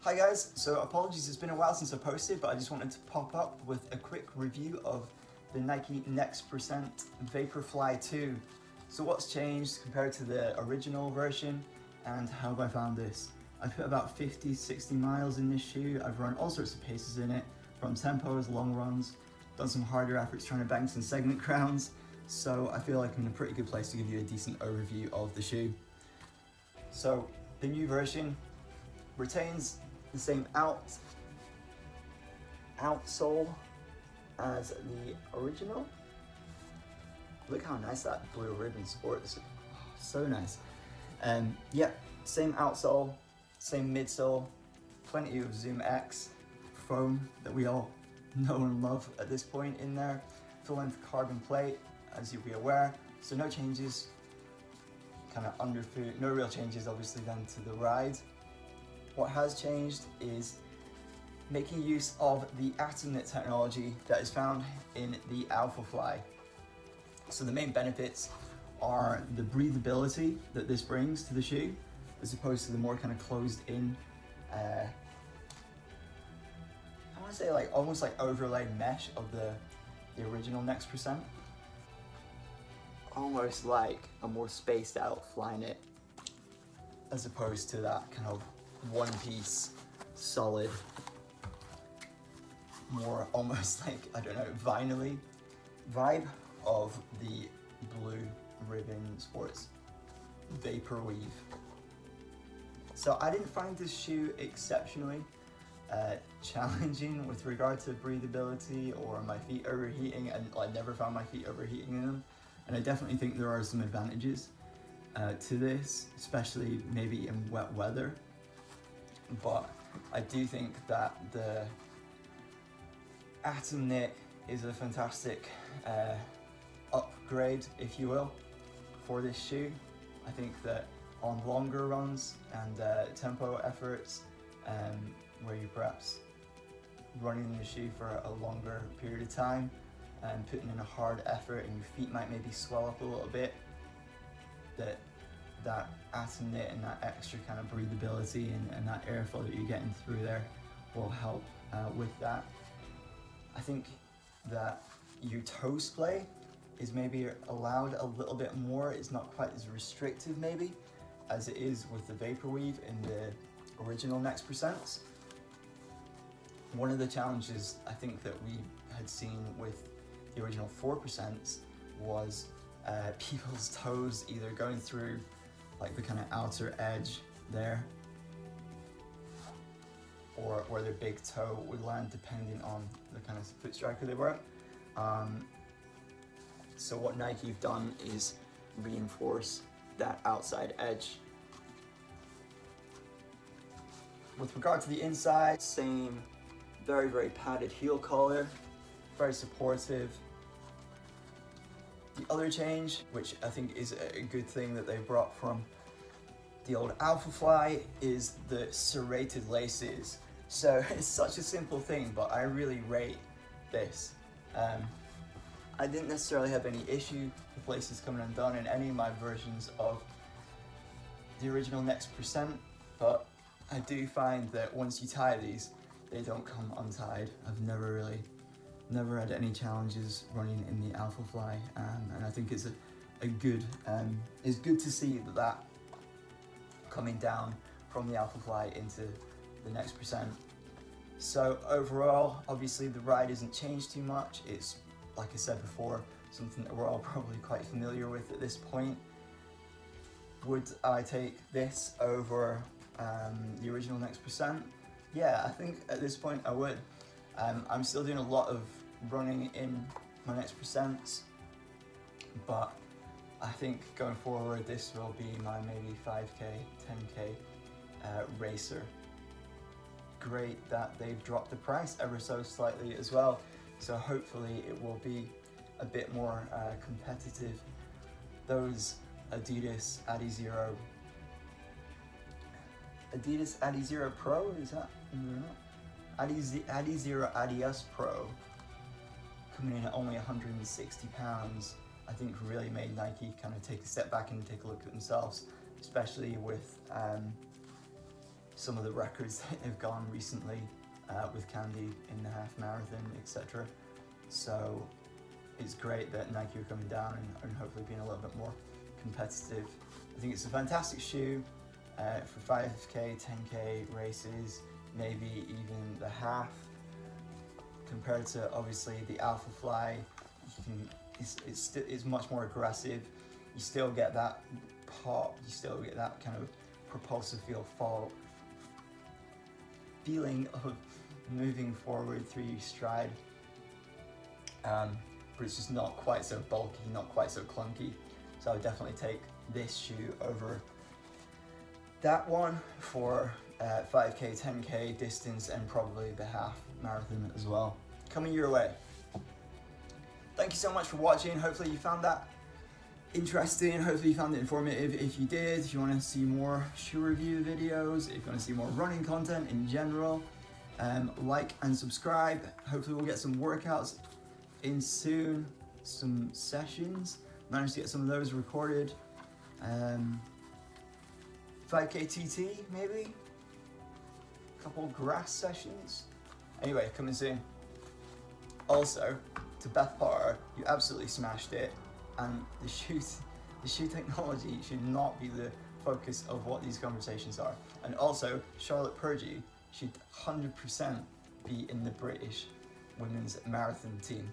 Hi guys, so apologies, it's been a while since I posted, but I just wanted to pop up with a quick review of the Nike Next Percent VAPORFLY 2. So what's changed compared to the original version, and how have I found this? I've put about 50-60 miles in this shoe. I've run all sorts of paces in it, from tempos, long runs, done some harder efforts trying to bang some segment crowns, so I feel like I'm in a pretty good place to give you a decent overview of the shoe. So the new version retains the same outsole as the original. Look how nice that blue ribbon sports. Oh, so nice. Yeah, same outsole, same midsole, plenty of Zoom X foam that we all know and love at this point in there. Full length carbon plate, as you'll be aware. So no changes, kind of underfoot, no real changes obviously then to the ride. What has changed is making use of the atom knit technology that is found in the VAPORFLY. So the main benefits are the breathability that this brings to the shoe, as opposed to the more kind of closed in, I want to say like almost like overlaid mesh of the original Next Percent. Almost like a more spaced out Flyknit, as opposed to that kind of one piece solid, more almost like, I don't know, vinyl-y vibe of the blue ribbon sports vapor weave. So I didn't find this shoe exceptionally challenging with regard to breathability or my feet overheating, and I never found my feet overheating in them. And I definitely think there are some advantages to this, especially maybe in wet weather. But I do think that the atom knit is a fantastic upgrade, if you will, for this shoe. I think that on longer runs and tempo efforts, where you're perhaps running the shoe for a longer period of time and putting in a hard effort and your feet might maybe swell up a little bit, that atom knit and that extra kind of breathability and that airflow that you're getting through there will help with that. I think that your toe splay is maybe allowed a little bit more. It's not quite as restrictive maybe as it is with the vapor weave in the original Next Percents. One of the challenges I think that we had seen with the original 4% was people's toes either going through like the kind of outer edge there, or where their big toe would land depending on the kind of foot striker they were. So what Nike have done is reinforce that outside edge. With regard to the inside, same very, very padded heel collar, very supportive. The other change, which I think is a good thing that they brought from the old VAPORFLY, is the serrated laces. So it's such a simple thing, but I really rate this. I didn't necessarily have any issue with laces coming undone in any of my versions of the original Next Percent, but I do find that once you tie these, they don't come untied. I've never had any challenges running in the VAPORFLY, and I think it's good to see that coming down from the VAPORFLY into the Next Percent. So overall, obviously the ride isn't changed too much. It's, like I said before, something that we're all probably quite familiar with at this point. Would I take this over the original Next Percent? Yeah, I think at this point I would. I'm still doing a lot of running in my Next Percents, but I think going forward this will be my maybe 5K, 10K racer. Great that they've dropped the price ever so slightly as well, so hopefully it will be a bit more competitive. Those Adidas Adizero Pro, is that? Adizero Adios Pro, coming in at only £160, I think really made Nike kind of take a step back and take a look at themselves, especially with some of the records that have gone recently with Candy in the half marathon, etc. So it's great that Nike are coming down and hopefully being a little bit more competitive. I think it's a fantastic shoe for 5K, 10K races, maybe even the half. Compared to obviously the VAPORFLY, it's much more aggressive. You still get that pop, you still get that kind of propulsive feeling of moving forward through your stride, but it's just not quite so bulky, not quite so clunky. So I would definitely take this shoe over that one for 5K, 10K distance, and probably the half marathon as well, coming your way. Thank you so much for watching. Hopefully you found that interesting, hopefully you found it informative. If you did, if you want to see more shoe review videos, if you want to see more running content in general, like and subscribe. Hopefully we'll get some workouts in soon, some sessions, managed to get some of those recorded. 5K TT maybe, a couple grass sessions. Anyway, coming soon. Also, to Beth Potter, you absolutely smashed it, and the shoe technology should not be the focus of what these conversations are. And also, Charlotte Purdy should 100% be in the British women's marathon team.